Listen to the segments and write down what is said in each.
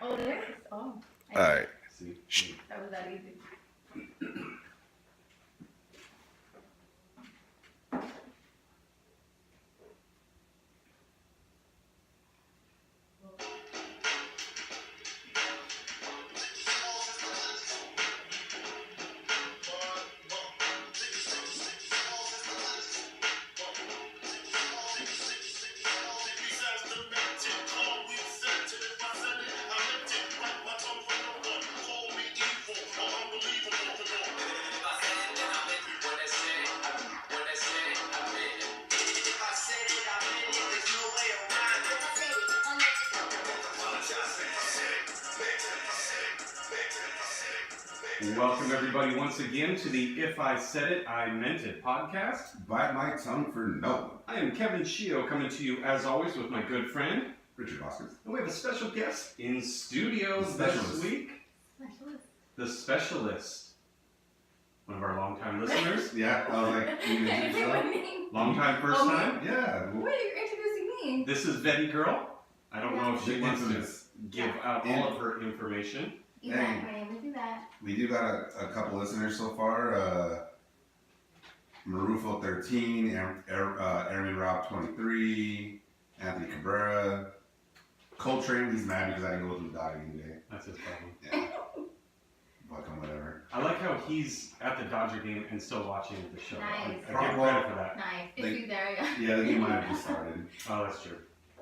Oh, it is? Oh. All right. See, that was that easy. Welcome everybody once again to the If I Said It, I Meant It podcast. Bite my tongue for no one. I am Kevin Shio coming to you as always with my good friend Richard Oscars. And we have a special guest in studio this week. The Specialist. One of our longtime listeners. Yeah, I was like, you gonna do so? Long time, first time. Yeah. What are you introducing me? This is Betty Girl. I don't know if she wants to Infamous. give out all of her information. Yvette, my name is Yvette. We do got a couple listeners so far. Marufo 13, Airman Rob 23, Anthony Cabrera, Coltrane. He's mad because I didn't go to the Dodging today. That's his problem. Yeah. Fucking whatever. I like how he's at the Dodger game and still watching the show. Nice. I give credit for that. Nice. If you there, yeah. Yeah, the game might have just started. Oh, that's true.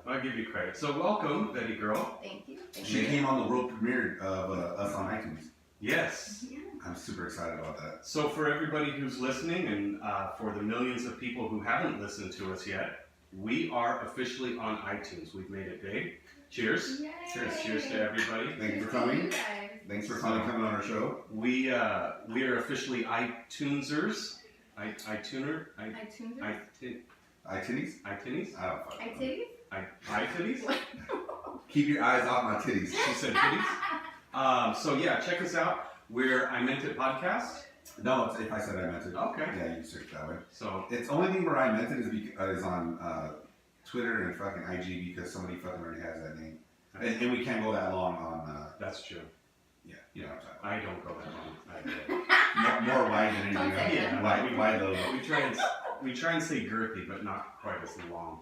I'll give you credit. So welcome, Betty Girl. Thank you. Thank She you. came on the world premiere of us on iTunes. Yes. Yeah. I'm super excited about that. So for everybody who's listening and for the millions of people who haven't listened to us yet, we are officially on iTunes. We've made it big. Cheers. Yay. Cheers to everybody. Thank you for Cheers to coming. you guys. Thanks for finally coming on our show. We are officially iTunesers. iTuner. iTunes? iTitties? iTitties? I don't fucking know. iTitties? iTitties? Keep your eyes off my titties. She said titties. So yeah, check us out. We're I Meant It podcast. No, it's if I said I meant it. Okay. Yeah, you can search that way. So It's only thing where I meant it is on Twitter and fucking IG because somebody fucking already has that name. And we can't go that long on, that's true. yeah, you know what I'm talking I don't go that long. about. More wide than Don't anything say else. that. Wide though. We try and stay girthy, but not quite as long.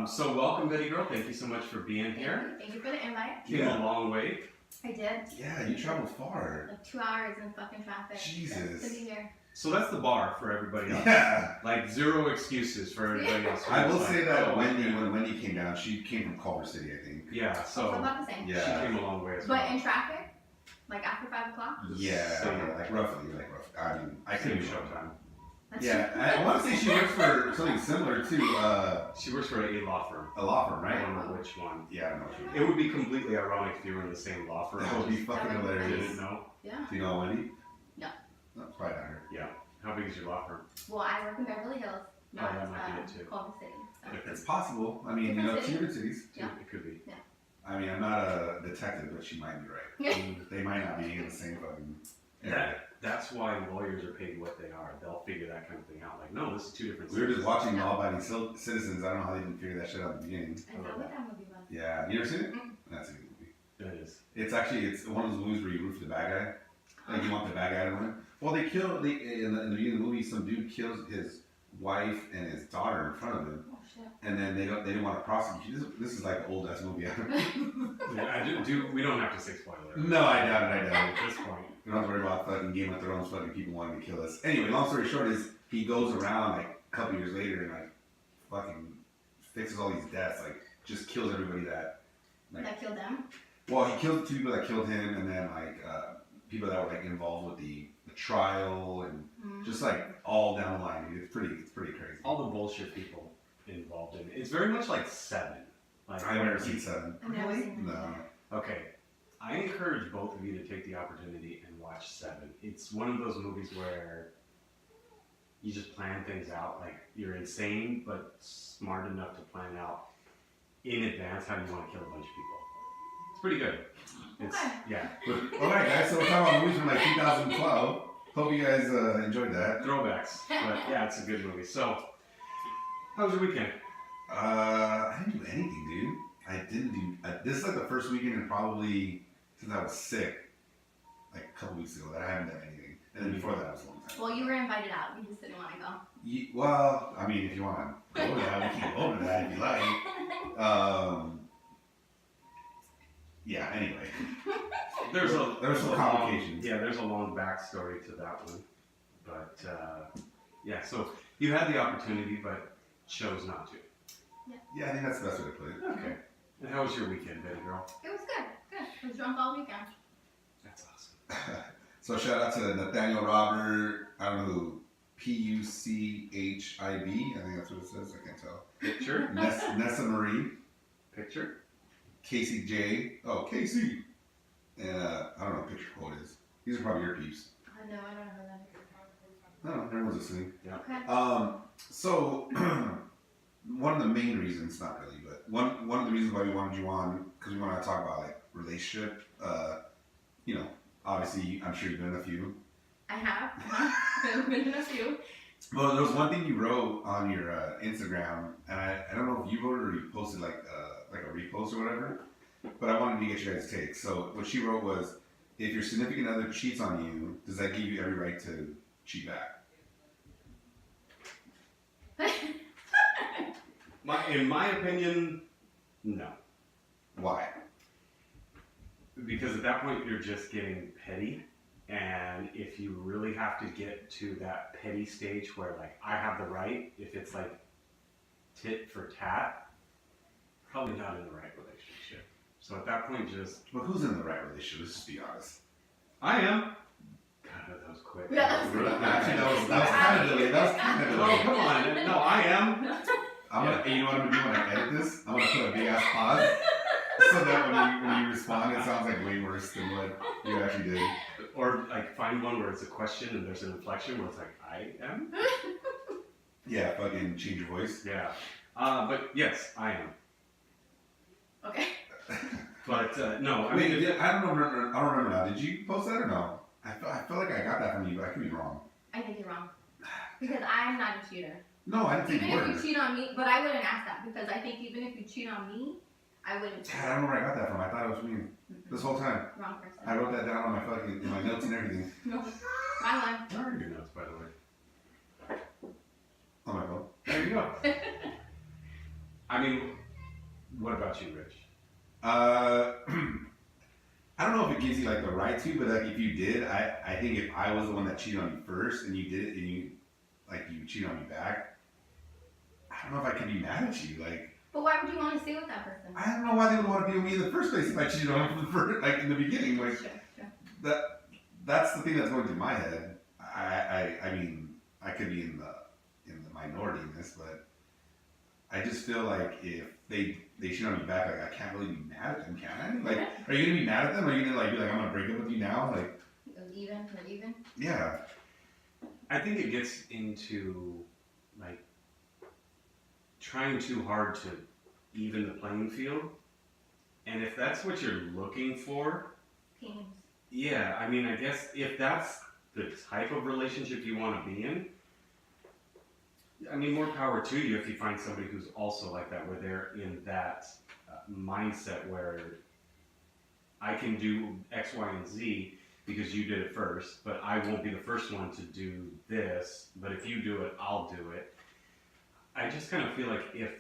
So welcome, Betty Girl. Thank you so much for being here. Thank you for the invite. Came Yeah. a long way. I did. Yeah, you traveled far. Like 2 hours in fucking traffic. Jesus. To be here. So that's the bar for everybody else. Yeah. Like zero excuses for everybody else. I will It's say like, that oh, Wendy, okay. when Wendy came down, she came from Culver City, I think. Yeah, So so about the same. she Yeah. came a long way as But well. in traffic, like after 5 o'clock. Yeah, Same. like roughly. I mean, I Same couldn't showtime. That's Yeah, I want to say she works for something similar to She works for a law firm. a law firm, I right? don't know which one. Yeah, I don't know. What she It would be completely ironic if you were in the same law firm. That would be fucking That would be I hilarious. didn't know. Yeah. Do you know Wendy? No. No, it's probably not her. How big is your law firm? Well, I work in Beverly Hills, not that might be it too. Culver City. So. It's possible. I mean, Different two city. different cities. Yeah. It could be. I mean, I'm not a detective, but she might be right. They might not be in the same fucking area. That's why lawyers are paid what they are. They'll figure that kind of thing out. Like, no, this is two different We were just cities. watching Law Abiding Citizens. I don't know how they didn't figure that shit out at the beginning. I know what that movie was. Yeah, you ever seen it? Mm. That's a good movie. It is. It's one of those movies where you root for the bad guy. Like you want the bad guy to win. Well, in the beginning of the movie, some dude kills his wife and his daughter in front of him, Oh shit. and then they didn't want to prosecute. This is like an old ass movie. Yeah, we don't have to say spoiler. No, I doubt it. At this point. We don't have to worry about fucking Game of Thrones fucking people wanting to kill us. Anyway, long story short is he goes around like a couple years later and like fucking fixes all these deaths, like just kills everybody that like. That killed them. Well, he killed 2 people that killed him, and then like people that were like involved with the trial and Mm. just like all down the line. Dude. It's pretty crazy. All the bullshit people involved in it. It's very much like Seven. Like I've never seen 7. I've never seen that. No. Okay, I encourage both of you to take the opportunity and watch Seven. It's one of those movies where you just plan things out. Like you're insane, but smart enough to plan out in advance how you want to kill a bunch of people. It's pretty good. It's Okay. yeah, But, all right, guys. So we're talking about movies from like 2012. Hope you guys enjoyed that. throwbacks. But yeah, it's a good movie. So, how was your weekend? I didn't do anything, dude. I didn't do. This is like the first weekend in probably since I was sick, like a couple weeks ago, that I haven't done anything. And then before that, I was a long time. Well, you were invited out. You just didn't want to go. Well, I mean, if you want to go to that, we can go to that if you like. Yeah. Anyway, There's some a complications. There's a long backstory to that one, but yeah. So you had the opportunity, but chose not to. Yeah, I think that's the best way to put it. Okay. And how was your weekend, baby girl? It was good. Good. I was drunk all weekend. That's awesome. So shout out to Nathaniel Robert. I don't know who. Puchib. I think that's what it says. I can't tell. Picture? Nessa Marie. Picture? Casey J. Oh, Casey. And I don't know what picture quote is. These are probably your peeps. No, I don't know that. No, everyone's listening. Yeah. Okay. So one of the main reasons, not really, but one of the reasons why we wanted you on, because we want to talk about like relationship. You know, obviously, I'm sure you've been in a few. I have. I've been in a few. Well, there was one thing you wrote on your Instagram, and I don't know if you wrote it or you posted like a repost or whatever, but I wanted to get your guys' take. So what she wrote was, if your significant other cheats on you, does that give you every right to cheat back? In my opinion, no. Why? Because at that point, you're just getting petty. And if you really have to get to that petty stage where, like, I have the right, if it's like tit for tat, probably not in the right relationship. So at that point, just. But who's in the right relationship? Let's just be honest. I am. God, that was quick. Yeah. Actually, that was kind of delayed. That was kind of Oh, delayed. come on. No, I am. I'm gonna, you know what I'm gonna do when I edit this? I'm gonna put a big ass pause so that when you respond, it sounds like way worse than what you actually did. Or like find one where it's a question and there's an inflection where it's like, I am? Yeah, fucking change your voice. Yeah. But yes, I am. Okay. But no, I I mean, mean, I don't remember now. Did you post that or no? I feel like I got that from you, but I could be wrong. I think you're wrong. Because I'm not a cheater. No, I didn't think Even you if were. you cheat on me, but I wouldn't ask that because I think even if you cheat on me, I wouldn't cheat. God, I don't know where I got that from. I thought it was me this whole time. Wrong person. I wrote that down on my fucking in my notes and everything No. My line. where are your notes, by the way? on my phone. There you go. I mean, what about you, Rich? I don't know if it gives you like the right to, but like if you did, I think if I was the one that cheated on you first and you did it and you cheated on me back, I don't know if I could be mad at you. Like, But why would you want to stay with that person? I don't know why they would want to be with me in the first place if I cheated on them from the first, like in the beginning. Like Sure. that's the thing that's going through my head. I mean, I could be in the minority in this, but I just feel like if they cheat on me back, like I can't really be mad at them, can I? Like, are you gonna be mad at them? Are you gonna like be like, I'm gonna break up with you now? Like, We're even. yeah. I think it gets into like trying too hard to even the playing field. And if that's what you're looking for, Teams. yeah, I mean, I guess if that's the type of relationship you want to be in, I mean, more power to you if you find somebody who's also like that, where they're in that mindset where I can do X, Y, and Z because you did it first, but I won't be the first one to do this, but if you do it, I'll do it. I just kind of feel like if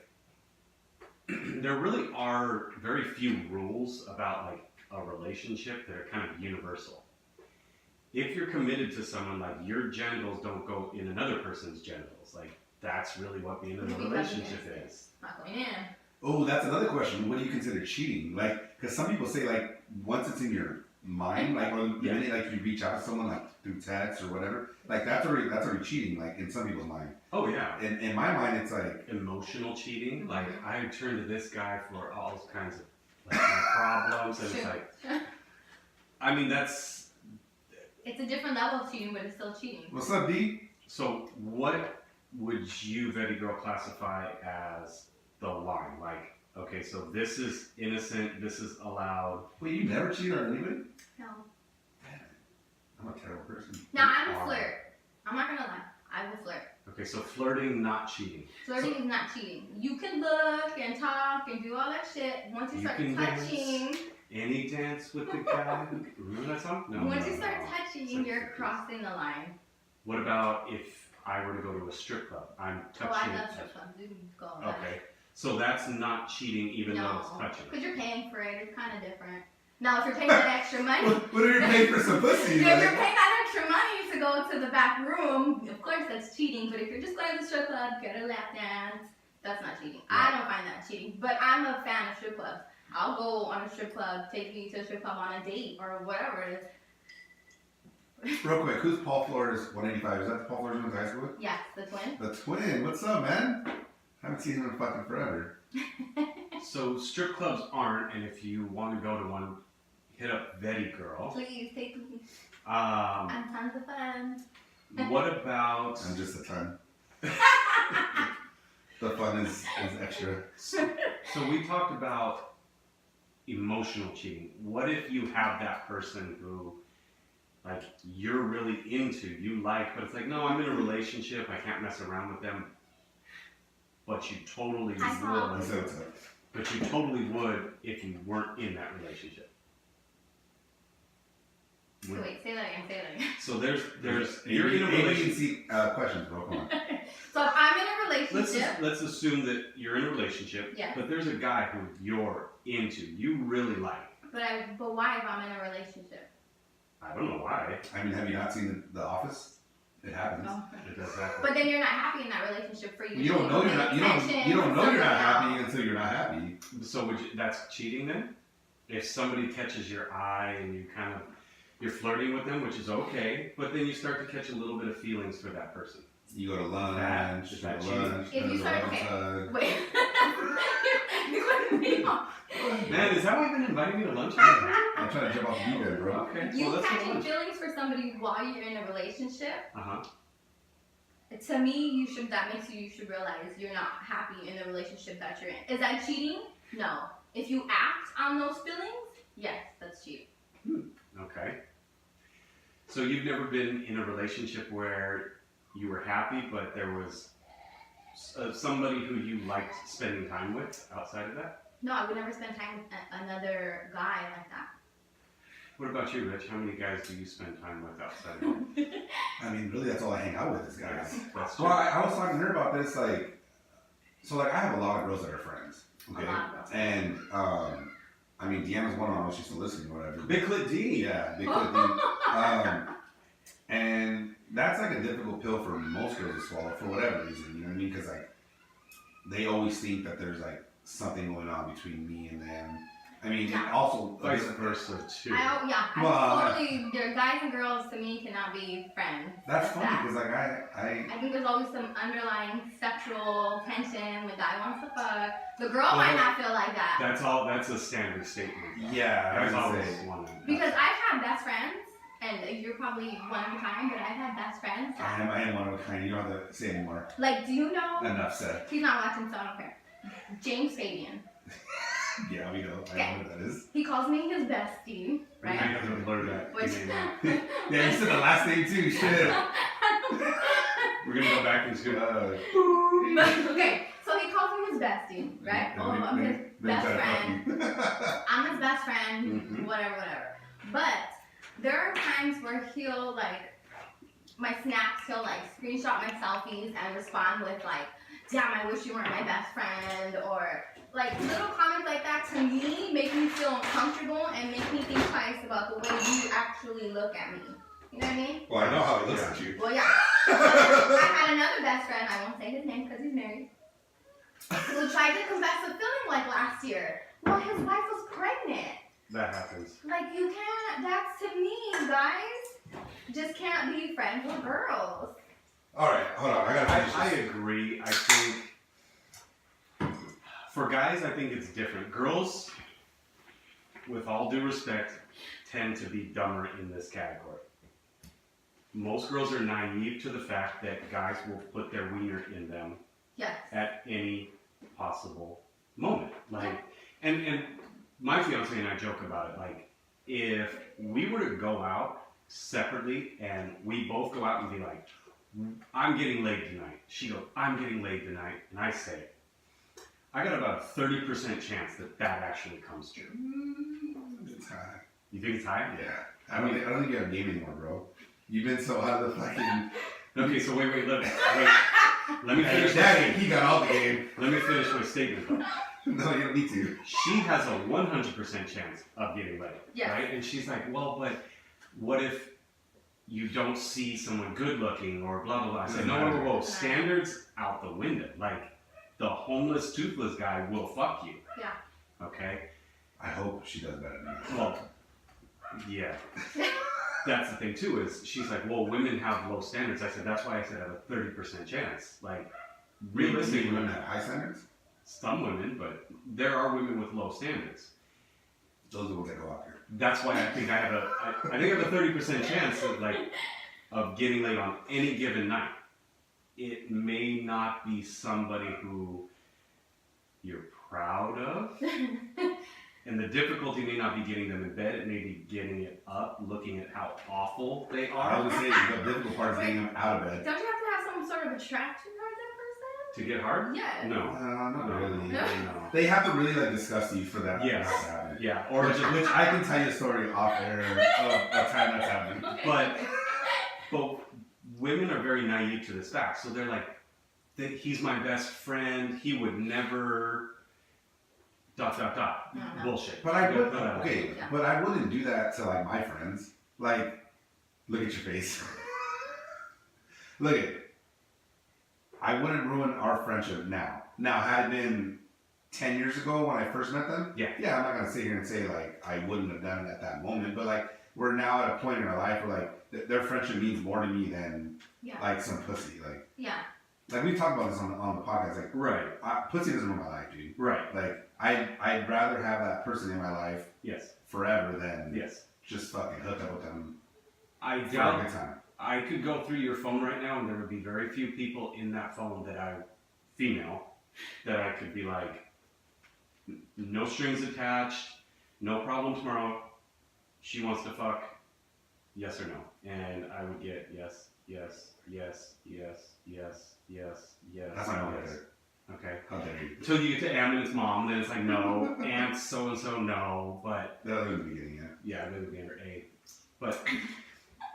there really are very few rules about like a relationship that are kind of universal. If you're committed to someone, like your genitals don't go in another person's genitals, like that's really what being in a Maybe relationship that's is. Not going in. Oh, that's another question. What do you consider cheating? Like, because some people say like once it's in your mind, like or the Yeah. minute like you reach out to someone like through text or whatever, like that's already cheating. Like in some people's mind. Oh yeah. In my mind, it's like Emotional cheating, like I turn to this guy for all kinds of like my problems, and it's like, I mean that's It's a different level of cheating, but it's still cheating. what's up, D? so. What would you, Betty girl, classify as the line? Like, okay, so this is innocent, this is allowed. Wait, you never cheated on anybody? No. I'm a terrible person. Now I'm You a are. flirt. I'm not gonna lie. I will flirt. Okay, Okay, so flirting, not cheating. Flirting is not cheating. You can look and talk and do all that shit. Once you You start can touching, Any dance with the guy? Remember that song? No. once no, you start no. touching, you're crossing the line. What about if I were to go to a strip club? I'm Oh, touching. I love strip clubs. You can go on that. Okay, so that's not cheating, even though it's touching. because you're paying for it. It's kind of different. Now, if you're paying that extra money, What are you paying for some pussy? if Like, you're paying that extra money to go to the back room, of course that's cheating. But if you're just going to the strip club, get a lap dance, that's not cheating. I don't find that cheating. But I'm a fan of strip clubs. I'll go on a strip club, take me to a strip club on a date or whatever it is. real quick, who's Paul Flores 185? Is that the Paul Flores who went to high school with? Yes, the twin. The twin. What's up, man? Haven't seen him in fucking forever. So strip clubs aren't, and if you want to go to one, hit up Vetty Girl. Please take me. Um, I'm tons of fun. what about? I'm just a ton. The fun is extra. So we talked about emotional cheating. What if you have that person who, like, you're really into, you like, but it's like, no, I'm in a relationship, I can't mess around with them. But you totally I saw- He would. said what's up. But you totally would if you weren't in that relationship. So wait, say that again. So there's You're you're in a relationship. see questions, bro. Come on. So if I'm in a relationship, Let's assume that you're in a relationship, Yeah. but there's a guy who you're into, you really like. but why if I'm in a relationship? I don't know why I mean, have you not seen The Office? It happens. No. it does happen. But then you're not happy in that relationship for you. You don't know you're not. You don't know you're not happy until you're not happy. So that's cheating then? If somebody catches your eye and you kind of you're flirting with them, which is okay, but then you start to catch a little bit of feelings for that person. You go to lunch. That- You is go that to cheating? lunch. If you go to start- lunch, okay. Wait. You wouldn't be off. Man, is that why you've been inviting me to lunch? I'm trying to jump off the deep end, bro. Okay, You well, let's go to catching lunch. feelings for somebody while you're in a relationship, Uh-huh. to me, that makes you should realize you're not happy in the relationship that you're in. Is that cheating? No. If you act on those feelings, yes, that's cheating. Okay. So you've never been in a relationship where you were happy, but there was somebody who you liked spending time with outside of that? No, I would never spend time with another guy like that. What about you, Rich? How many guys do you spend time with outside of that? I mean, really, that's all I hang out with is guys. That's Well, I was talking to her about this, like, so like I have a lot of girls that are friends. Okay. A lot of girls. And I mean, Deanna's one of them. She's still listening or whatever. Big Clit D. Yeah, big clip. And that's like a difficult pill for most girls to swallow for whatever reason. You know what I mean? Because like they always think that there's like something going on between me and them. I mean, Yeah. and also Vice versa, too. Well, There guys and girls to me cannot be friends. that's Like funny that. because like I I think there's always some underlying sexual tension. The guy wants to fuck. The girl might not feel like that. That's a standard statement. yeah, I That's would always say one. Because I've had best friends, and you're probably one of a kind, but I've had best friends. I am one of a kind. You don't have to say anymore. Like, do you know? Enough said. He's not watching, so I don't care. James Fabian. Yeah, we know. I Okay. know what that is. He calls me his bestie, I right? have to blur that Which. name out. Yeah, you said the last name too. Shit. We're gonna go back into Okay, so he calls me his bestie, right? Oh, I'm his best friend. I'm his best friend, Mhm. whatever. But there are times where he'll like my snaps, he'll like screenshot my selfies and respond with like, "Damn, I wish you weren't my best friend," or like little comments like that to me make me feel uncomfortable and make me think twice about the way you actually look at me. You know what I mean? Well, I know how he looks at you. Well, yeah. I had another best friend, I won't say his name because he's married, who tried to confess a feeling like last year. Well, his wife was pregnant. that happens. Like, you can't, that's to me, guys, just can't be friends with girls. All right, hold on. I gotta finish I this. agree. I think for guys, I think it's different. Girls, with all due respect, tend to be dumber in this category. Most girls are naive to the fact that guys will put their wiener in them Yes. at any possible moment. Like, and my fiance and I joke about it. Like, if we were to go out separately and we both go out and be like, I'm getting laid tonight. She goes, I'm getting laid tonight. And I say, I got about a 30% chance that actually comes true. It's high. You think it's high? Yeah. I don't think you have game anymore, bro. You've been so out of the fucking. Okay, so wait. Let me finish my Daddy, statement. he got all the game. Let me finish my statement though. No, you don't need to. She has a 100% chance of getting laid, Yeah. right? And she's like, well, but what if you don't see someone good looking or blah, blah, blah. I said, whoa. Standards out the window. Like, the homeless, toothless guy will fuck you. Yeah. Okay? I hope she does better than you. Well, yeah. That's the thing, too, is she's like, well, women have low standards. I said, that's why I said I have a 30% chance. Like, realistically, women have high standards? some women, but there are women with low standards. Those are the ones that go out here. That's why I think I have I have a 30% chance of getting laid on any given night. It may not be somebody who you're proud of, and the difficulty may not be getting them in bed. It may be getting it up, looking at how awful they I are was gonna say the difficult part is getting them out of bed. Don't you have to have some sort of attraction towards that to get hard. person? Yeah. No, Not no, really. no. They have to really like discuss you for that. Yes. to happen. Yeah, or Which just I can tell you a story off air of a time that's happened. but women are very naive to this fact, so they're like, he's my best friend. He would never. ... Uh-huh. Bullshit. But I would Yeah. but I wouldn't do that to like my friends. Like, look at your face. Look at it. I wouldn't ruin our friendship now. Now, had it been 10 years ago when I first met them, Yeah. I'm not gonna sit here and say like I wouldn't have done it at that moment. But like we're now at a point in our life where like their friendship means more to me than Yeah. like some pussy. Yeah. Like we talked about this on the podcast. Like Right. pussy doesn't ruin my life, dude. Right. Like I'd rather have that person in my life Yes. forever than Yes. just fucking hook up with them I for a doubt good time. I could go through your phone right now and there would be very few people in that phone female, that I could be like, no strings attached, no problem tomorrow, she wants to fuck, yes or no. And I would get yes, yes, yes, yes, yes, yes, yes. That's not yes. good. Okay. How dare you? Until you get to Am and it's mom, then it's like no, aunt so and so no, but That was the beginning, yeah. yeah, they would be under A. But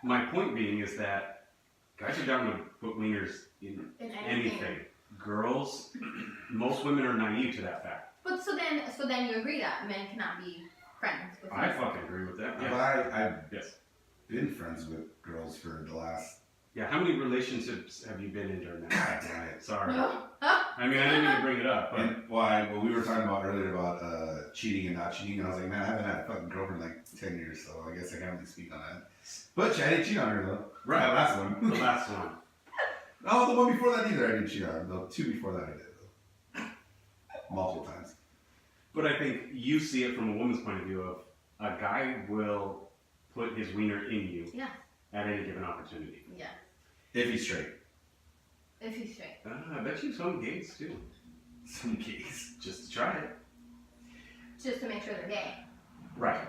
my point being is that guys are down to put wieners in In anything. Girls, most women are naive to that fact. But so then you agree that men cannot be friends with I men. fucking agree with that. But Yeah. I've Yes. been friends with girls for the last. Yeah. How many relationships have you been in during that? God damn it. Sorry. No. I mean, I didn't even bring it up, but And well, we were talking about earlier about cheating and not cheating, and I was like, man, I haven't had a fucking girlfriend in like 10 years, so I guess I can't really speak on that. But I didn't cheat on her though. Right. That last one. the last one. Oh, the one before that either I didn't cheat on. The two before that I did though. Multiple times. But I think you see it from a woman's point of view of a guy will put his wiener in you Yeah. at any given opportunity. Yeah. If he's straight. If he's straight. I bet you some gays too, Some case. just to try it. Just to make sure they're gay. Right.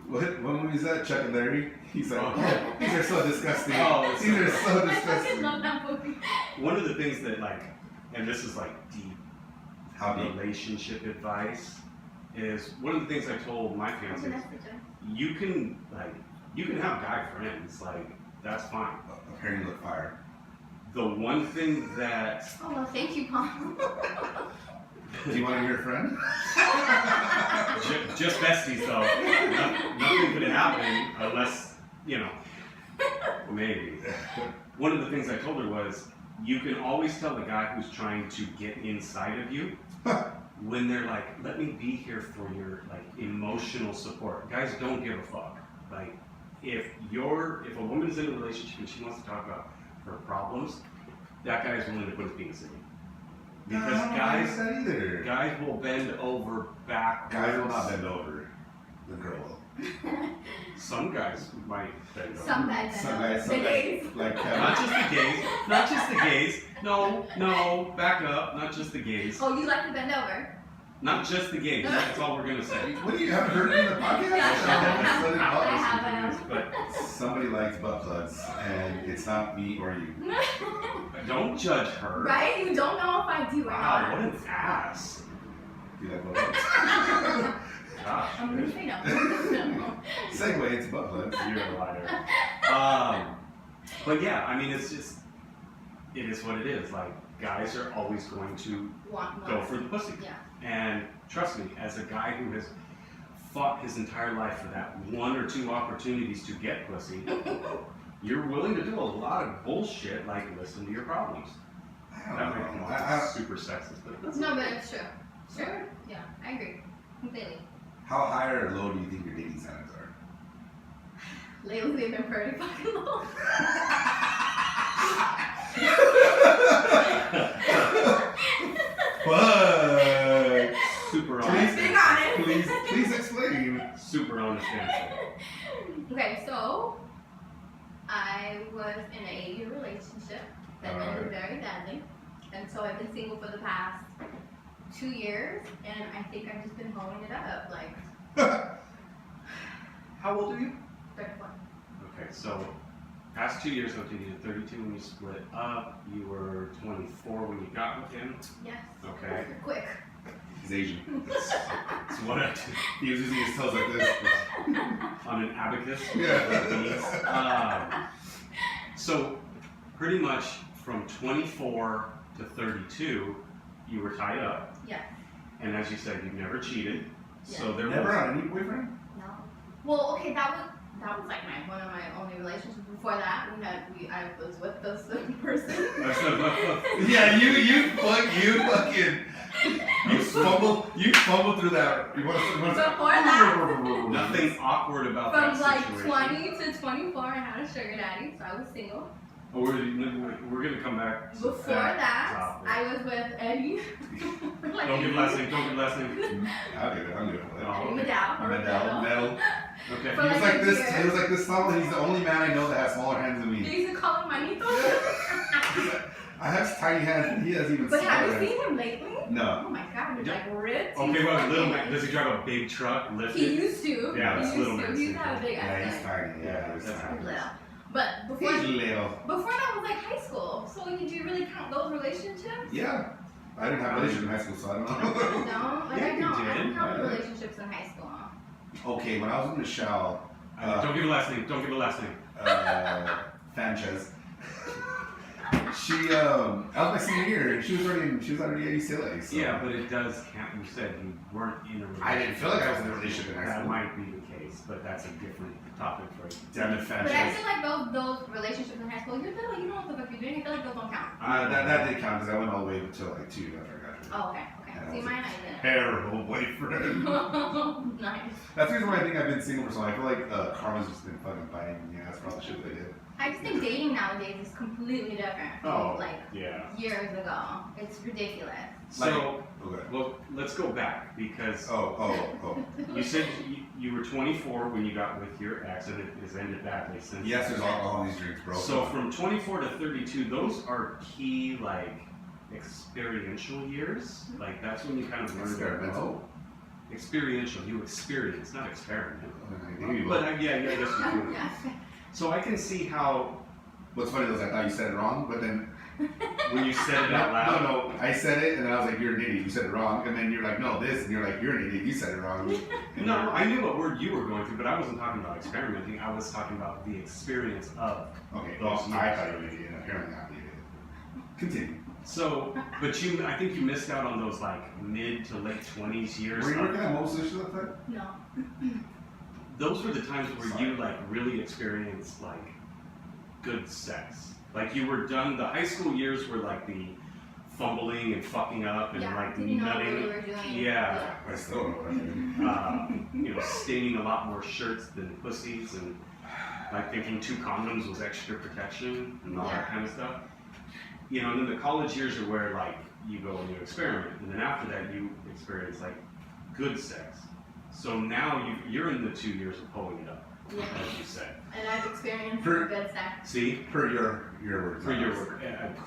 What movie is that? Chuck and Larry? He's like, Oh. oh, these are so disgusting. Oh, it's these are so I fucking disgusting. love that movie. One of the things that and this is like deep How deep? relationship advice, is one of the things I told my fiance is you can have guy friends, that's fine. Apparently look fire. The one thing that Oh well, thank you, Paul. Do you want to be your friend? just besties though, nothing could happen unless maybe. One of the things I told her was you can always tell the guy who's trying to get inside of you when they're like, let me be here for your emotional support. Guys don't give a fuck. If a woman's in a relationship and she wants to talk about her problems, that guy is willing to put his penis in you. Because I don't think that either. guys will bend over backwards. Guys will not bend over. The girl will. Some guys might bend over. Some guys. Some I know. guys, The gays. like Not just the gays. Not just the gays. No, back up. Not just the gays. Oh, you like to bend over? Not just the gays. That's all we're gonna say. What, you haven't heard it in the podcast? Yeah, I have. But I have. But somebody likes butt plugs. was, and it's not me or you. Don't judge her. Right? You don't know if I do or Wow, not. what an ass. Do that butt plugs. Gosh, I'm gonna say no. No. Segue into butt plugs. you're a liar. But yeah, I mean, it's just, it is what it is. Like, guys are always going to Want go more. for the pussy. Yeah. And trust me, as a guy who has fought his entire life for that 1 or 2 opportunities to get pussy, you're willing to do a lot of bullshit like listen to your problems. I That don't might know. come I- off super sexist, but that's No, but it's true. Sure. Yeah, I agree. Completely. How high or low do you think your dating standards are? Lately they've been pretty fucking low. But super Please honest. be honest. please explain. Super honest answer. Okay, so I was in an 8-year relationship that ended very badly. And so I've been single for the past 2 years, and I think I've just been holding it up, like How old are you? 34. Okay, so past 2 years, okay, you were 32 when you split up. You were 24 when you got with him. Yes. Okay. Quick. He's Asian. It's what I do He was using his toes like this. on an abacus. Yeah. So pretty much from 24 to 32, you were tied up, Yes. and as you said, you've never cheated. So Yeah. there Never was. had any boyfriend? No. Well, okay, that was like one of my only relationships. Before that, I was with this person. Yeah, you fumbled through that. Before that, Nothing awkward about from that like situation. 20 to 24, I had a sugar daddy, so I was single. Oh, we're gonna come back. to Before that, topic. I was with Eddie. Like, Don't give last name. Don't give last name. I'll do it. I'm good with it. Oh, Eddie Medal. or Medal. Okay. For He was like like a this. year. He was like this tall. He's the only man I know that has smaller hands than They me. used to call him Manito. I have tiny hands, and he has even But smaller have you hands. seen him lately? No. Oh my god, he's Yeah. like ripped. Okay, He's well, fucking little man. like- Does he drive a big truck? Lift He it? used to. Yeah, he that's used little to. man He used to have a syndrome. big Yeah, ass he's neck. tiny. Yeah, he's that's tiny. He's little. But before He's little. that was like high school. So do you really count those relationships? Yeah. I didn't have a relationship in high school, so I don't No, know. like Yeah, I you know. I did. don't count I did. relationships in high school. Okay, when I was with Michelle, Don't give a last name. Don't give a last name. Sanchez. That was my senior year, and she was already at UCLA. So. Yeah, but it does count. You said you weren't in a relationship. I didn't feel like I was in a relationship in high That school. might be the case, but that's a different topic for Damn it, But I Sanchez. feel like those relationships in high school, you're little, you know what the fuck you're doing. I feel like those don't count. That did count because I went all the way until like 2 after I graduated. Oh, okay, okay. Yeah, See, that was mine I didn't. Terrible boyfriend. Nice. That's the reason why I think I've been single for so long. I feel like karma's just been fucking biting me in the ass for all the shit that I did. I just think dating nowadays is completely different Oh, from like yeah. years ago. It's ridiculous. So, Okay. well, let's go back because Oh. you said you were 24 when you got with your ex, and it has ended badly since. Yes, there's alcohol in these drinks, bro. So from 24 to 32, those are key like experiential years. Like that's when you kind of learn about Experimental? experiential. You experience, not experiment. Maybe, But yeah, I guess you do. Yeah. So I can see how What's funny is I thought you said it wrong, but then when you said it out loud. no, I said it and then I was like, you're an idiot, you said it wrong, and then you're like, no, this, and you're like, you're an idiot, you said it wrong. And No, you're- I knew what word you were going through, but I wasn't talking about experimenting. I was talking about the experience of. Okay, well, I thought you were an idiot, and apparently I'm an idiot. Continue. So, but I think you missed out on those like mid to late 20s years. Were you of- working at Moses Issues at the time? No. Those were the times where Sorry. you like really experienced like good sex. Like you were done. The high school years were like the fumbling and fucking up and Yeah. like Didn't know what we nutting. were doing. Yeah. I still don't know what I'm doing. Staining a lot more shirts than pussies and like thinking 2 condoms was extra protection and all that Yeah. kind of stuff. And then the college years are where like you go and you experiment, and then after that you experience like good sex. So now you're in the 2 years of pulling it up, Yeah. as you said. And I've experienced For- good sex. See, Per your words. for your work,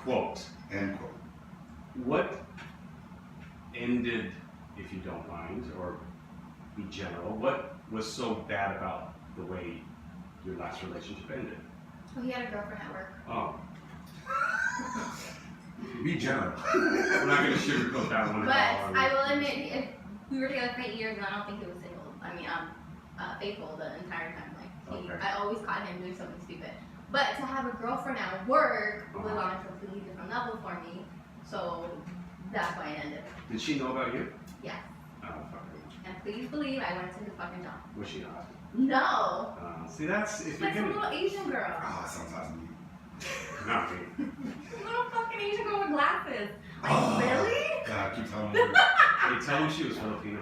quote, End quote. what ended, if you don't mind, or be general, what was so bad about the way your last relationship ended? Oh, he had a girlfriend at work. Oh, Be general. we're not gonna sugarcoat that one But at all. I will admit, if we were together for 8 years, and I don't think he was single. I mean, faithful the entire time. Like, Okay. I always caught him doing something stupid. But to have a girlfriend at work was on a completely different level for me. So that's why it ended. Did she know about you? Yes. Oh, fuck her. And please believe I went to his fucking job. Was she not? No. See, that's if She's you're like some gonna. little Asian girl. Oh, that sounds awesome. Not me. Little fucking Asian girl with glasses. Like, Oh. really? God, keep telling me. Hey, tell him she was Filipino.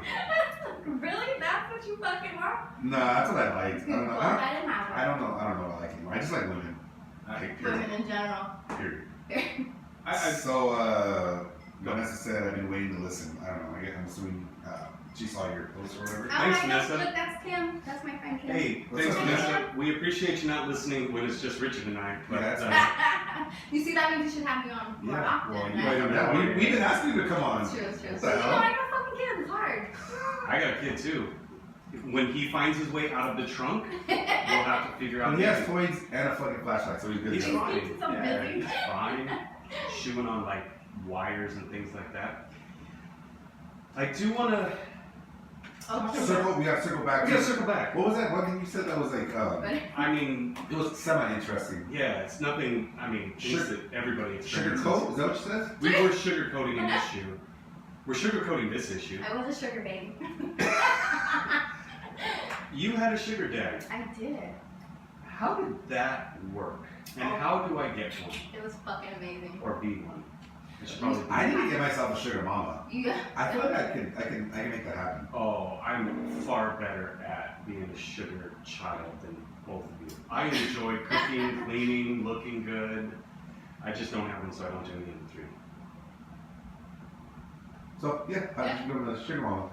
Really? That's what you fucking are? Nah, that's what I like. I don't know. Well, I I didn't have don't, one. I don't know. I don't know what I like anymore. I just like women. I like Women in general. period. I So, Vanessa said I've been waiting to listen. I don't know. I guess I'm assuming she saw your post or whatever. Oh Thanks, my gosh, Vanessa. look, that's Kim. That's my friend Kim. Hey, What's thanks, up, Vanessa. We appreciate you not listening when it's just Richard and I. But, Yeah, that's You see, that means you should have me on more often, Well, right? yeah, we've been asking you to come on. It's true, it's true. What So, the you know, hell? I got fucking kids. It's hard. I got a kid too. When he finds his way out of the trunk, we'll have to figure out. And he has toys and a fucking flashlight, so he's good. He's to go. fine. He's so Yeah, busy. he's fine. Chewing on like wires and things like that. I do want to. Oh, Circle. We got to circle back. We gotta circle back. What was that one thing you said that was like? I mean, It was semi-interesting. yeah, it's nothing. I mean, things that everybody Sugar experiences. coat? Is that what you said? We were sugarcoating an issue. We're sugarcoating this issue. I was a sugar baby. You had a sugar daddy. I did. How did that work? And how do I get one It was fucking amazing. or be one? I should probably. I need to get myself a sugar mama. You, I feel like I can make that happen. Oh, I'm far better at being a sugar child than both of you. I enjoy cooking, cleaning, looking good. I just don't have one, so I don't do any of the three. So yeah, how did you become a sugar mama?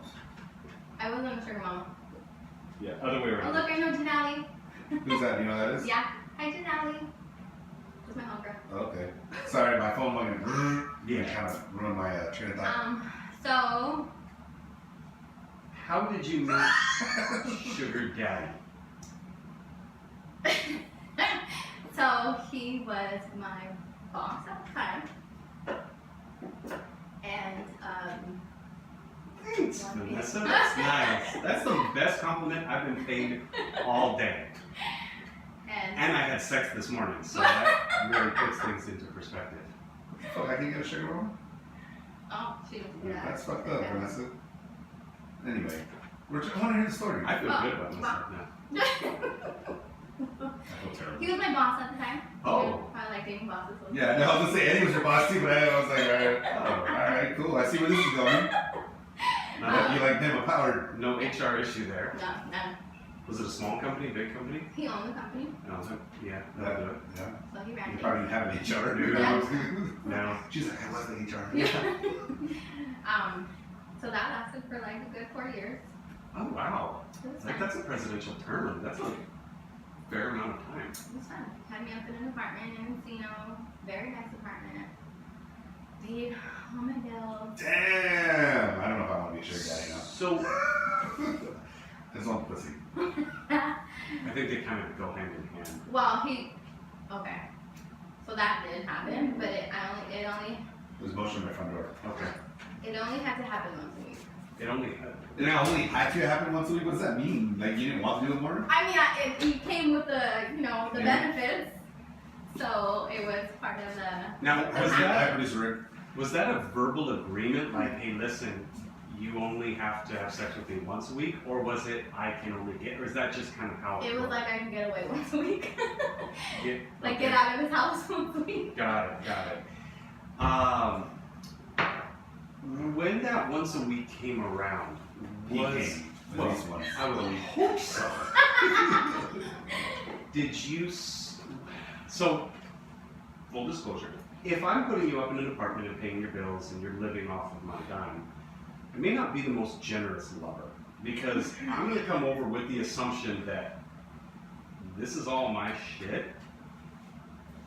I wasn't a sugar mama. Yeah, other way Oh, around. look, I know Janelle. Who's that? You know who that is? Yeah. Hi, Janelle. That's my homegirl. Okay. Sorry, my phone went. Yeah. Kind of ruined my train of thought. So, How did you meet Sugar Daddy? so he was my boss at the time. And, Thanks, Vanessa. That's nice. That's the best compliment I've been paid all day. And I had sex this morning, so that really puts things into perspective. Fuck, I can get a sugar mama? oh, she didn't do that. That's fucked up, Vanessa. Anyway, I want to hear the story. I feel Oh, good about myself now. I feel terrible. He was my boss at the time. Oh. I like dating bosses. Yeah, no, I was gonna say Eddie was your boss too, but I was like, Oh. alright, cool. I see where this is going. No, You like them a power. no HR issue there. No, none. Was it a small company, big company? He owned the company, No, yeah, that'll do it. Yeah. so he You ran it. probably didn't have an HR, dude. No. She's like, I was the HR. So that lasted for like a good 4 years. Oh wow. It was Like fun. that's a presidential term. That's a fair amount of time. It was fun. Had me up in an apartment in Encino. Very nice apartment. Paid all my bills. Damn. I don't know if I want to be a sugar daddy now. So This one pussy. I think they kind of go hand in hand. Well, okay. So that did happen, but it There's motion at my front door. Okay. only had to happen once a week. It only. And it only had to happen once a week. What does that mean? Like you didn't want to do it more? I mean, it came with the Yeah. benefits, so it was part of the. Now was I that produce Rick. was that a verbal agreement? Like, hey, listen, you only have to have sex with me once a week, or was it I can only get? Or is that just kind of how It was worked? like I can get away once a week. Like okay. get out of his house once a week. Got it. When that once a week came around, He was came. At well, least once. I would hope so. Did you? So, full disclosure, if I'm putting you up in an apartment and paying your bills and you're living off of my dime, I may not be the most generous lover because I'm going to come over with the assumption that this is all my shit.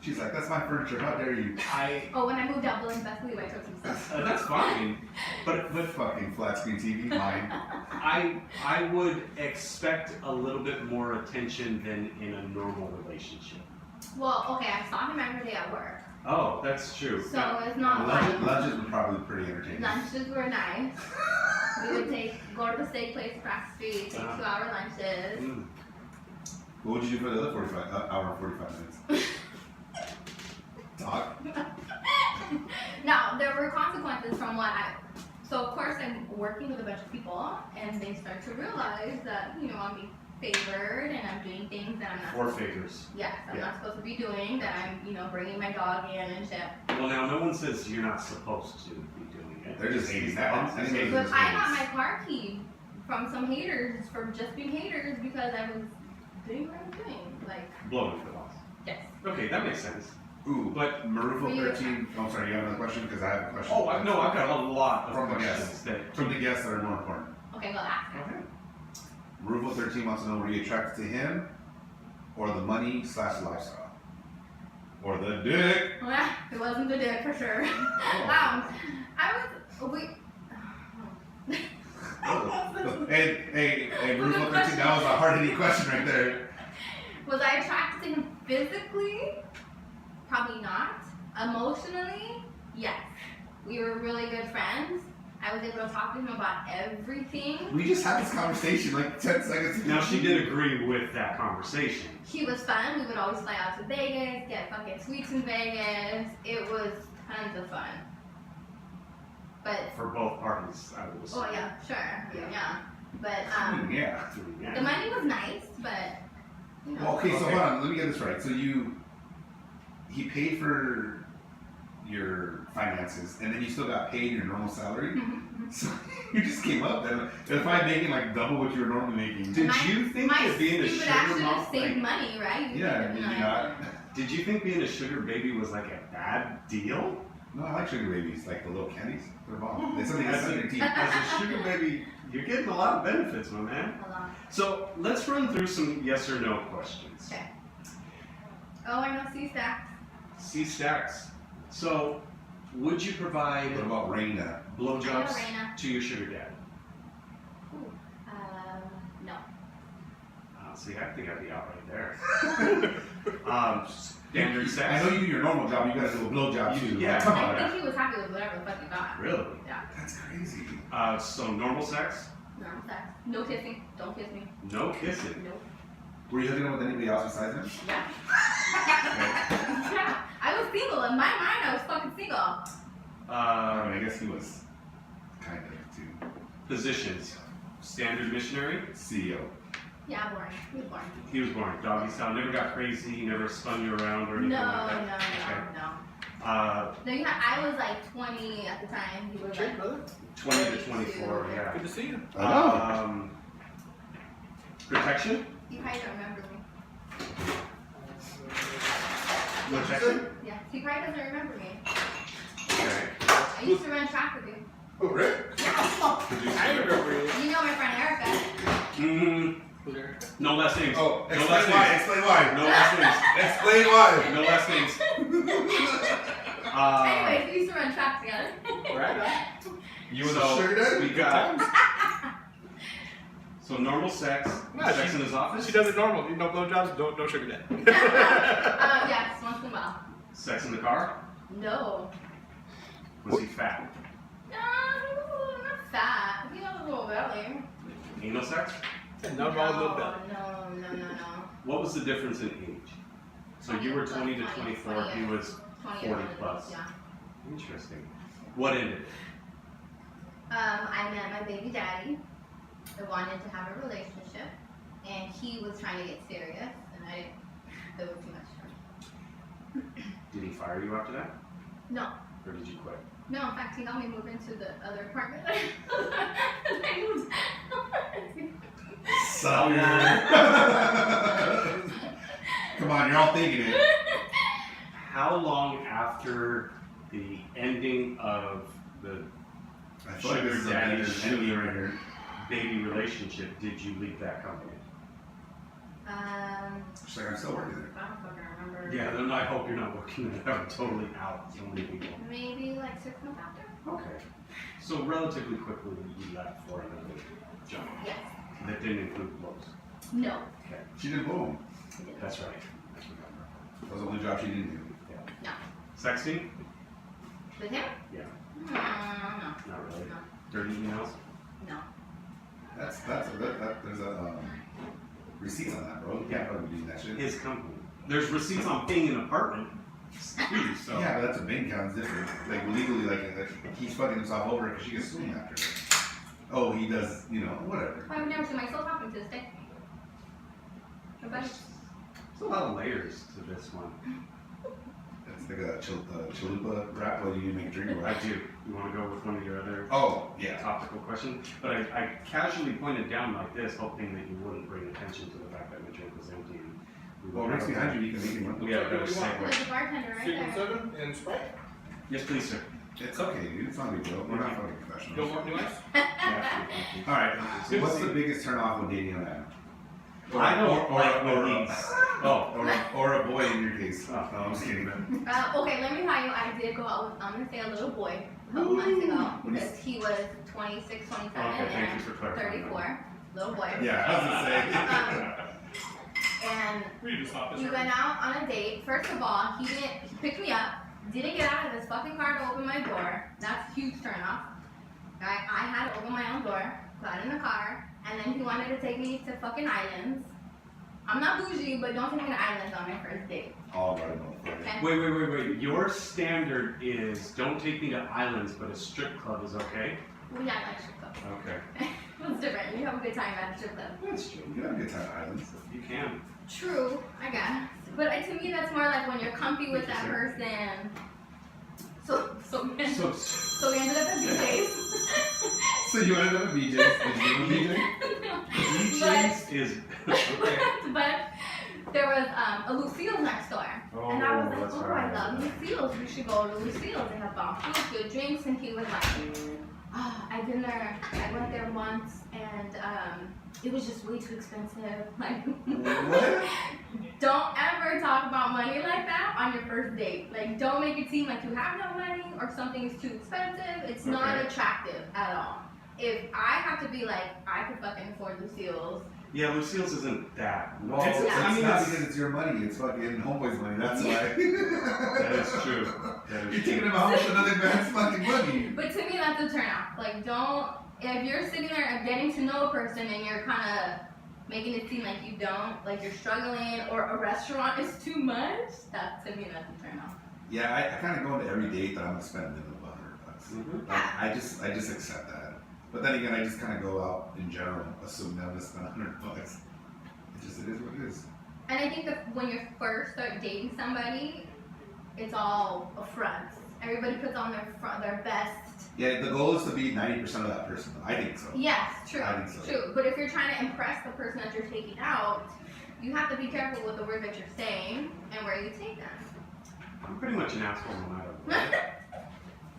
She's like, that's my furniture. How dare you? Oh, when I moved out, Bill and Best Believe I took some stuff. That's fine, but Fucking flat screen TV. Mine. I would expect a little bit more attention than in a normal relationship. Well, okay, I saw him every day at work, Oh, that's true. so it's not like Lunches were probably pretty entertaining. lunches were nice. We would go to the steak place across the street, take 2-hour lunches. Mm. What would you do for the other hour and 45 minutes? Talk? Now, there were consequences from what so of course I'm working with a bunch of people, and they start to realize that, you know, I'm being favored, and I'm doing things that I'm not Four figures. Yes, I'm not supposed to be doing, that I'm, you know, bringing my dog in and shit. Well, now no one says you're not supposed to be doing it. They're just hating that. It's hating. But I got my car key from some haters for just being haters because I was doing what I was doing. Like, Blowing for the boss. yes. Okay, that makes sense. Ooh, But Marufo 13. Oh, sorry, you have another question? Because I have a question. oh, I've got a lot of From the questions guests. that. From the guests that are more important. Okay, well, ask. Okay. Marufo 13 wants to know, were you attracted to him or the money/lifestyle? Or the dick? Well, it wasn't the dick for sure. Oh. Hey, Marufo 13, that was a hard-hitting question right there. Was I attracted to him physically? Probably not. Emotionally? Yes. We were really good friends. I was able to talk to him about everything. We just had this conversation like 10 seconds ago. Now she did agree with that conversation. He was fun. We would always fly out to Vegas, get fucking sweets in Vegas. It was tons of fun. But, For both parties, I would oh yeah, sure. Yeah. But, Yeah. the money was nice, but, you know. Well, okay, so hold on, let me get this right. So he paid for your finances, and then you still got paid your normal salary? So you just came up then. If I'm making like double what you were normally making. Did you think My that being a stupid sugar ass should mom, have saved like, money, right? You Yeah, think did you that, not? did you think being a sugar baby was like a bad deal? No, I like sugar babies, like the little candies. They're bomb. It's something that's As in a, your teeth. as a sugar baby, you're getting a lot of benefits, my man. Hold on. So let's run through some yes or no questions. Okay. Oh, I know C-Stack. C stacks. So, would you provide What about Raina? blowjobs I know Raina. to your sugar dad? Ooh. No. See, I think I'd be out right there. Standard sex. I know you do your normal job, you gotta do a blowjob too. Yeah. Come I on. think he was happy with whatever the fuck he got. Really? Yeah. That's crazy. So normal sex, Normal sex. No kissing. Don't kiss me. no kissing. Nope. Were you hooking up with anybody else besides him? Yeah. Yeah. I was single. In my mind, I was fucking single. I mean, I guess he was kind of too. Positions. Standard missionary. CEO. Yeah, boring. He was boring. He was born doggy style. Never got crazy. Never spun you around or anything No, like no, that. no. No, you had, I was like 20 at the time. He was like, brother. 20 to 24. Yeah. Good to see you. I know. Protection. you probably don't remember me. Protection. Yeah, he probably doesn't remember me. Okay. I used to run track with you. Oh, really? I remember you. You know my friend Erica. Mm, Who's Erica? no last names. Oh, no explain last why. names. Explain why. No last names. Explain why. No last names. Anyways, we used to run track together. Right on. You were So, the sugar daddy? we got- So normal sex. No, sex she- in his office. She does it normal. No blowjobs, no sugar daddy. Yes, once in a while. Sex in the car. No. Was he fat? No, he was a little not fat. He had a little belly. Anal sex. No wrong with that. No. What was the difference in age? So you were 20 to 24. He was 20 40 plus. Yeah. interesting. What ended? I met my baby daddy. I wanted to have a relationship, and he was trying to get serious, and I didn't. It was too much for me. Did he fire you after that, No. or did you quit? No, in fact, he got me moved into the other apartment. Come on, you're all thinking it. How long after the ending of the I feel like this is a Daddy's major enemy right here. baby relationship did you leave that company? She's like, I'm still working there. I don't fucking remember. Yeah, then I hope you're not working it out totally out so many people. Maybe like 6 months after. Okay. So relatively quickly you left for another job Yes. that didn't include blows. No. Okay. She didn't blow him. I didn't. That's right. I remember. That was the only job she didn't do. Sexting? With him? Yeah. No. Not really. No. Dirty emails? No. There's a receipts on that, bro. You can't probably do that shit. His company. There's receipts on paying an apartment. Too, so. Yeah, but that's a bank account. It's different. Like legally, like he's fucking himself over because she gets sued after it. Oh, he does, whatever. I would never see myself talking to this day. Nobody. There's a lot of layers to this one. It's like a chalupa wrap where you make a drink or I what? do. You want to go with one of your other Oh, yeah. topical questions? But I casually pointed down like this, hoping that you wouldn't bring attention to the fact that my drink was empty. And we Well, would Rick's have- behind you. You can make him run. We have a better What do you want? segue. There's a bartender right Six and there. 7 and Sprite. Yes, please, sir. It's okay, dude. It's not a big deal. We're not fucking Go professionals. more new ice? Yeah, thank you. All right. So what's the biggest turn off when dating a man? I don't like when he's. Oh. Or a boy in your case. Oh. No, I'm just kidding, man. Okay, let me tell you, I did go out with, I'm gonna say a little boy a couple months ago, What is- because he was 26, 27, Okay, thank you and for clarifying. 34, little boy. Yeah, I was gonna say. And We need to stop this. we went out on a date. First of all, he picked me up, didn't get out of his fucking car to open my door. That's a huge turnoff. I had to open my own door, got in the car, and then he wanted to take me to fucking islands. I'm not bougie, but don't take me to islands on my first date. All right, motherfucker. Okay? Wait. Your standard is don't take me to islands, but a strip club is okay? We had like strip club. Okay. It's different. You have a good time at a strip club. That's true. You have a good time at islands. You can. True, I guess. But to me, that's more like when you're comfy with that person. So we ended up at BJ's. So you ended up at BJ's. Did you go to BJ? DJ's is. Okay. But there was a Lucille's next door. And I was like, that's oh, right. I love Lucille's. We should go to Lucille's. They have bomb food, good drinks. And he was like, oh, I went there once and it was just way too expensive. Like, What? don't ever talk about money like that on your first date. Like, don't make it seem like you have no money or something is too expensive. It's not Okay. attractive at all. If I have to be like, I could fucking afford Lucille's. Yeah, Lucille's isn't that. Well, It's- it's I mean, not it's- because it's your money. It's fucking homeboy's money. That's why. That is true. That is You're true. taking him out with another man's fucking money. But to me, that's a turn off. Like, don't, if you're sitting there and getting to know a person and you're kind of making it seem like you don't, like you're struggling or a restaurant is too much, that to me, that's a turn off. Yeah, I kind of go into every date that I'm gonna spend minimum of $100. Mhm. Like, I just accept that. But then again, I just kind of go out in general, assuming that I'm gonna spend $100. It is what it is. And I think that when you first start dating somebody, it's all a front. Everybody puts on their best. Yeah, the goal is to be 90% of that person. I think so. Yes, true, I think so. true. But if you're trying to impress the person that you're taking out, you have to be careful with the words that you're saying and where you take them. I'm pretty much an asshole no matter what.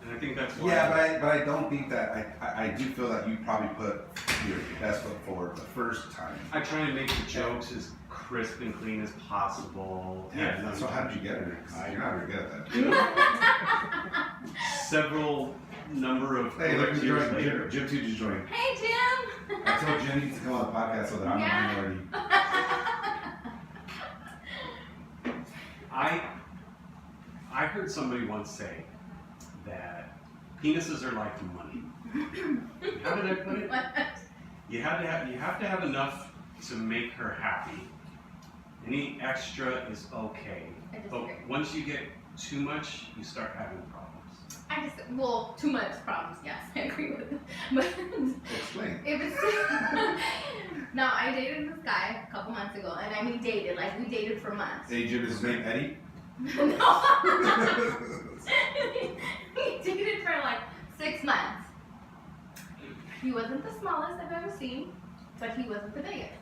And I think that's why. Yeah, but I don't think that I do feel that you probably put your best foot forward the first time. I try and make the jokes as crisp and clean as possible. Yeah. And So how did you get her? 'Cause you're not very good at that. you know, several number of Hey, look who's years joined. later. Jim 2 just joined. Hey, Jim! I told Jim he needs to come on the podcast so that I'm Yeah. a minority. I heard somebody once say that penises are like money. How did I put it? You have to have enough to make her happy. Any extra is okay. I But disagree. once you get too much, you start having problems. Well, too much problems, yes, I agree with it. But Explain. if it's no, I dated this guy a couple months ago, and I mean dated, like we dated for months. Hey, Jim, is his name Eddie? No, we dated for like 6 months. He wasn't the smallest I've ever seen, but he wasn't the biggest.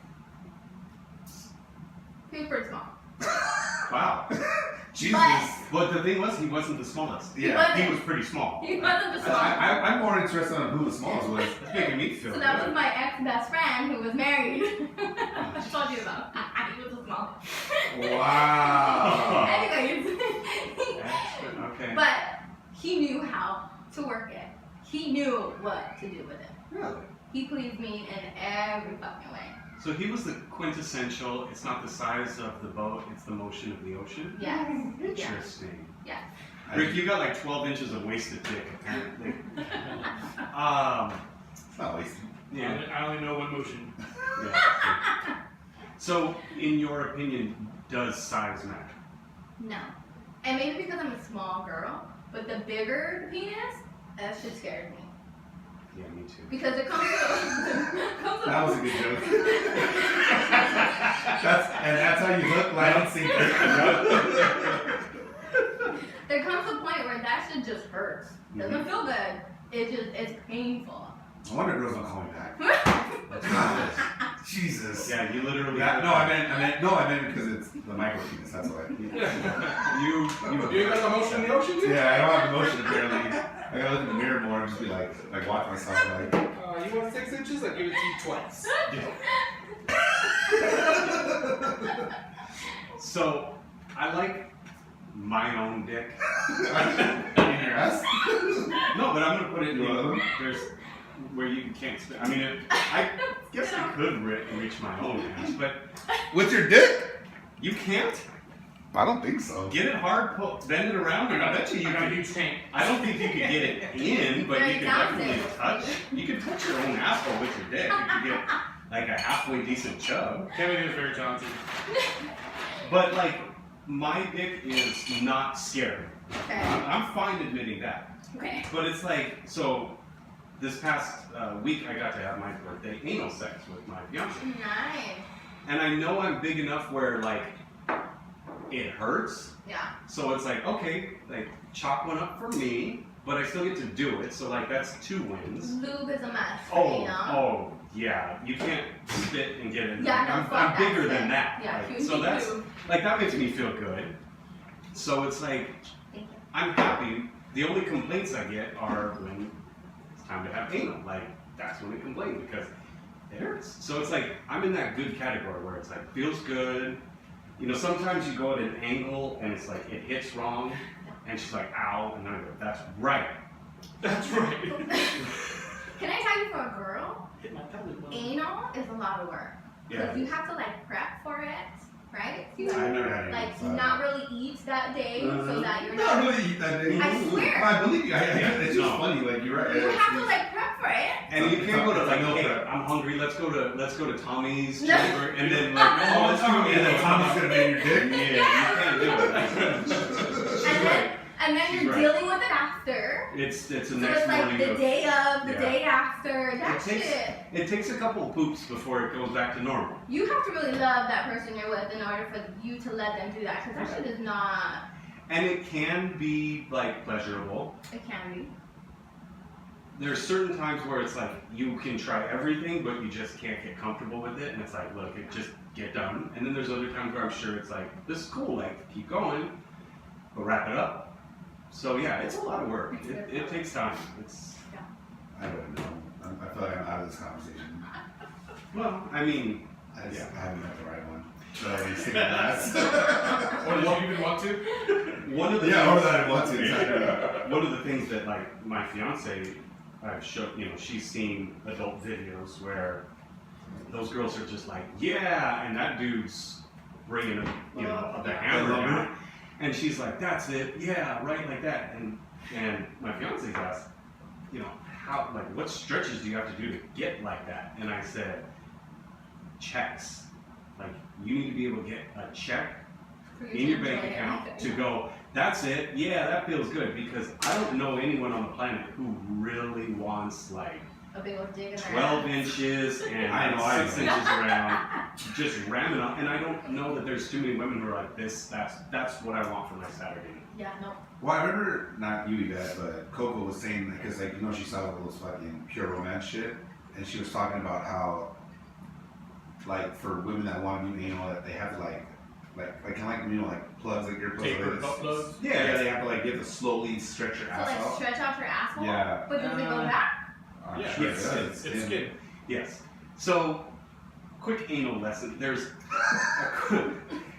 He was pretty small. Wow. Jesus. But the thing was, he wasn't the smallest. Yeah. He was pretty small. He wasn't the smallest. I'm more interested in who the smallest was. That's making me feel So that good. was my ex-best friend who was married. I told you about. He was the smallest. Wow. Anyways. Okay. But he knew how to work it. He knew what to do with it. Really? He pleased me in every fucking way. So he was the quintessential, it's not the size of the boat, it's the motion of the ocean. Yes. Interesting. Yes. Rick, you got like 12 inches of wasted dick, apparently. It's not wasted. Yeah. I only know one motion. Yeah. So, in your opinion, does size matter? No. And maybe because I'm a small girl, but the bigger the penis, that shit scares me. Yeah, me too. Because it comes to That was a good joke. That's how you look like on sync. there comes a point where that shit just hurts. Doesn't feel good. It's painful. I wonder girls don't call me back. Jesus. Yeah, you literally. I meant because it's the micro penis. That's why. You You ain't got no motion in the ocean, dude? Yeah, I don't have emotion apparently. I gotta look in the mirror more and just be like watch myself like. You want 6 inches? I give it to you twice. So, I like my own dick. In your ass? No, but I'm gonna put it in You want the, there's where you can't. I mean, I guess I could reach my own ass, but With your dick? you can't. I don't think so. Get it hard, bend it around, and I bet you I got a could. huge tank. I don't think you could get it in, but you could definitely touch. You could touch your own asshole with your dick. You could get like a halfway decent chub. Kevin is very talented. But like, my dick is not scary. Okay. I'm fine admitting that. Okay. But it's like, so this past week I got to have my birthday anal sex with my fiance. Nice. And I know I'm big enough where like, it hurts. Yeah. So it's like, okay, like chalk one up for me, but I still get to do it. So like that's 2 wins. Lube is a mess. Oh, yeah. You can't spit and get it. Yeah, no, I'm fuck bigger that than that. Yeah, Like, you so need that's lube. like that makes me feel good. So it's like Thank you. I'm happy. The only complaints I get are when it's time to have anal. Like that's when I complain because it hurts. So it's like I'm in that good category where it's like feels good. You know, sometimes you go at an angle and it's like it hits wrong, and she's like, "Ow," and I go, "That's right." That's right. Can I tell you, for a girl, Hit my pelvic bone. anal is a lot of work. Yeah. Because you have to like prep for it, right? You I've never had like anal, so- not really eat that day so that you're Not not. really eat that day. I swear. I believe you. It's just No. funny. Like you're right. You have to like prep for it. And you can't go to like, No hey, prep. I'm hungry. Let's go to Tommy's No. chamber, and then like, oh, let's do And then Tommy's gonna be in your dick. Yeah, you can't do it. And then She's you're right. dealing with it after. It's the So next it's like morning. the of- day of, the Yeah. day after. That It takes- shit. It takes a couple of poops before it goes back to normal. You have to really love that person you're with in order for you to let them do that. Because that shit is not. And it can be like pleasurable. It can be. There's certain times where it's like you can try everything, but you just can't get comfortable with it, and it's like, look, it just get done. And then there's other times where I'm sure it's like, this is cool, like keep going, but wrap it up. So yeah, it's a lot of work. It takes time. It's I don't know. I feel like I'm out of this conversation. well, I mean, I Yeah. haven't met the right one. So I need to stick with that. Or did you even want to? one of the Yeah, or things, that I want to. one of the things that like my fiance, I've showed, you know, she's seen adult videos where those girls are just like, yeah, and that dude's bringing the hammer down, and she's like, that's it, yeah, right, like that, and my fiance's asked, you know, how, like, what stretches do you have to do to get like that? And I said, checks, like, you need to be able to get a check For in your to bank enjoy it. account to go, that's it, yeah, that feels good, because I don't know anyone on the planet who really wants like A big old dig in there. 12 inches and I know, 6 inches around, just ramming up, and I don't know that there's too many women who are like this, that's what I want for my Saturday night. Yeah, no. Well, I remember not you, Yvette, but Coco was saying because like she saw all those fucking pure romance shit, and she was talking about how like for women that want to do anal, that they have to like kind of like plugs, like earplugs. Taper like butt plugs? Yeah, they have to like get to slowly stretch your So ass like out. stretch out your asshole. Yeah. But does it go back? I'm Yeah, sure it yes, does. It's And- skin. Yes. So, quick anal lesson. There's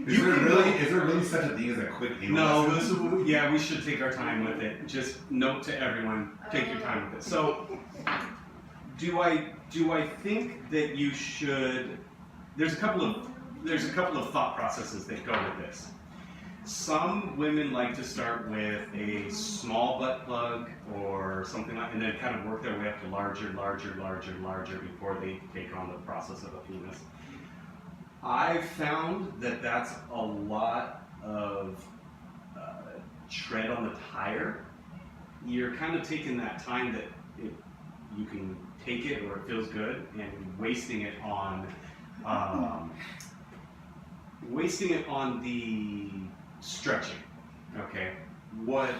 Is there really such a thing as a quick anal no, lesson? this, yeah, we should take our time with it. Just note to everyone, take your time with it. So, do I think that you should there's a couple of thought processes that go with this. Some women like to start with a small butt plug or something like, and then kind of work their way up to larger before they take on the process of a penis. I've found that that's a lot of tread on the tire. You're kind of taking that time that you can take it or it feels good and wasting it on the stretching. Okay, what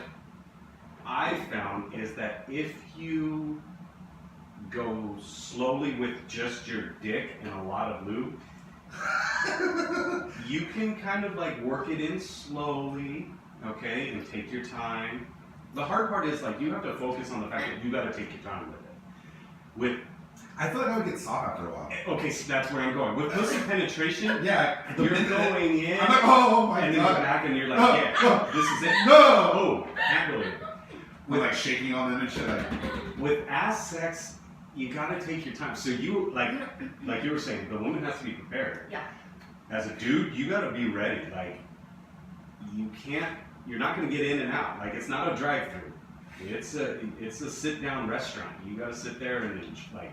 I found is that if you go slowly with just your dick and a lot of lube, you can kind of like work it in slowly, okay, and take your time. The hard part is like you have to focus on the fact that you got to take your time with it. I feel like I would get soft after a while. Okay, so that's where I'm going. With pussy penetration, Yeah, you're going in, I'm like, oh my and then god. you're back, and you're like, No, yeah, no, this is it. no! Oh, handle it. With like shaking on them and shit. Like, With ass sex, you gotta take your time. So you like you were saying, the woman has to be prepared. Yeah. As a dude, you gotta be ready. Like you're not gonna get in and out. Like it's not a drive-through. It's a sit-down restaurant. You gotta sit there and like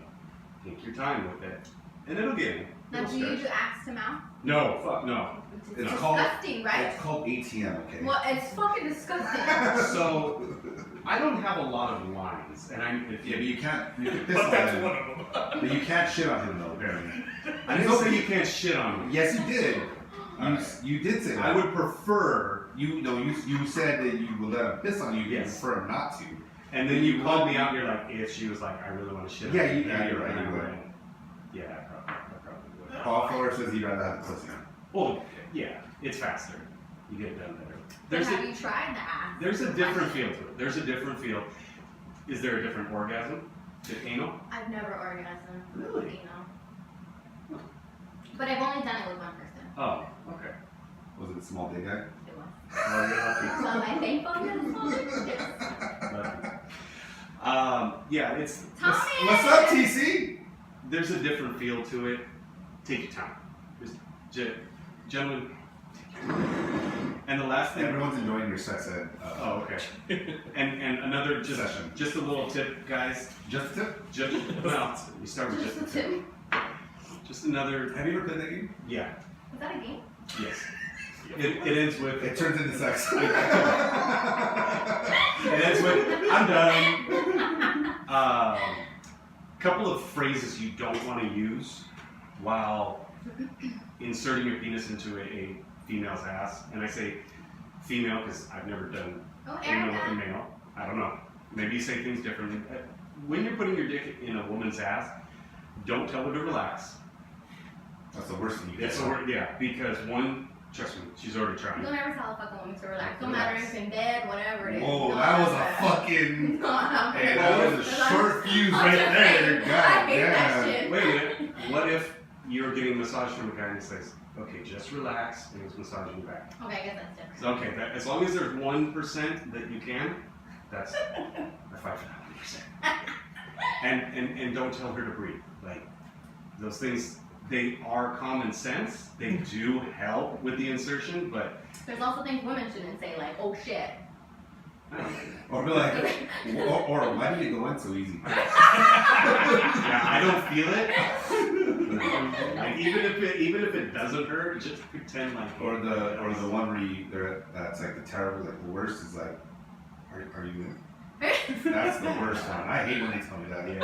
take your time with it, and it'll get in. Now, It'll do you stretch. do axe to mouth? No, fuck no. It's It's called- disgusting, right? it's called ATM, okay? Well, it's fucking disgusting. So I don't have a lot of lines, and Yeah, but you can't. You can piss But on that's him. one of them. But you can't shit on him though, apparently. I didn't say you can't shit on me. Yes, you did. Alright. You did say that. I would prefer. You said that you would let him piss on you. You Yes. prefer him not to. And then you called me out and you're like, if she was like, I really want to shit. Yeah, on you- yeah, you're right, And I you would. went, yeah, I probably would. Paul Fuller says he'd rather have the pussy. Well, yeah, it's faster. You get it done better. But have you tried the axe? There's a different feel to it. There's a different feel. Is there a different orgasm? Is it anal? I've never orgasmed. Really? No. But I've only done it with one person. Oh, okay. Was it a small dick guy? It was. Oh, you're lucky. So am I thankful? Yes. Lucky. Yeah, it's Tommy! What's up, TC? there's a different feel to it. Take your time. Just, gentlemen, take your time. And the last thing. Everyone's enjoying your sex ed. Oh, okay. And another Session. just a little tip, guys. Just a tip. Just well, you start with Just just a a tip. tip. Just another. Have you ever played that game? Yeah. Is that a game? Yes. It ends with. It turns into sex. It ends with. I'm done. Couple of phrases you don't want to use while inserting your penis into a female's ass, and I say female because I've never done Oh, anal with a Erica. male. I don't know. Maybe you say things differently. When you're putting your dick in a woman's ass, don't tell her to relax. That's the worst thing you can That's do. the word, yeah, because one, trust me, she's already trying. Don't ever tell a fucking woman to relax. No matter if in bed, whatever it is. Whoa, No, that was a that's fucking. No, I'm Hey, gonna- that was a short fuse I'm right just there. saying, God I hate that damn. shit. Wait a minute. What if you're getting a massage from a guy and he says, okay, just relax, and he's massaging your back? Okay, I guess that's different. So, okay, as long as there's 1% that you can, that's I fight for that 1%. And don't tell her to breathe. Like those things, they are common sense. They do help with the insertion, but There's also things women shouldn't say, like, oh shit. I don't know. Or be like, or why did it go in so easy? Yeah, I don't feel it. Like even if it doesn't hurt, just pretend like. Or the one where that's like the terrible, like the worst is like, are you in? That's the worst one. I hate when they tell me that. Yeah,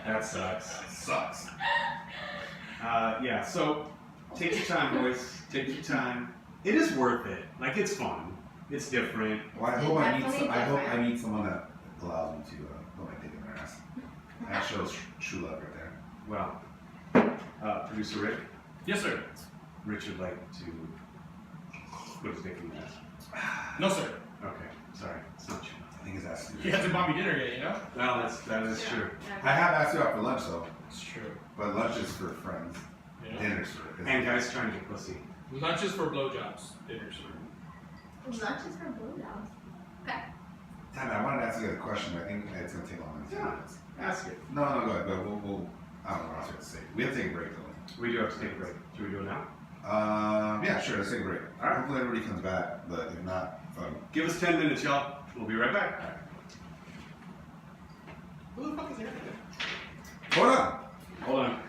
that sucks. Sucks. Yeah, so take your time, boys. Take your time. It is worth it. Like it's fun. It's different. Well, I It's hope definitely I hope I different. meet someone that allows me to put my dick in their ass. That shows true love right there. Well, producer Rick. Yes, sir. Rich would like to put his dick in his ass. No, sir. Okay, sorry, it's not true. I think his ass. He hasn't bought me dinner yet, you know? Well, that is true. I have asked you out for lunch though, It's true. but lunch is for friends. Yeah. Dinner's for. And guys trying to get pussy. Lunch is for blowjobs. Dinner's for. Lunch is for blowjobs. Okay. Damn it, I wanted to ask you guys a question, but I think it's gonna take longer than 10 Yeah. minutes. Ask it. No, go ahead. But we'll I don't know what I was going to say. We have to take a break though. We do have to take a break. Should we do it now? Yeah, sure. Let's take a break. All right. Hopefully everybody comes back, but if not, Give us 10 minutes, y'all. We'll be right back. Who the fuck is Eric? hold on. Hold on.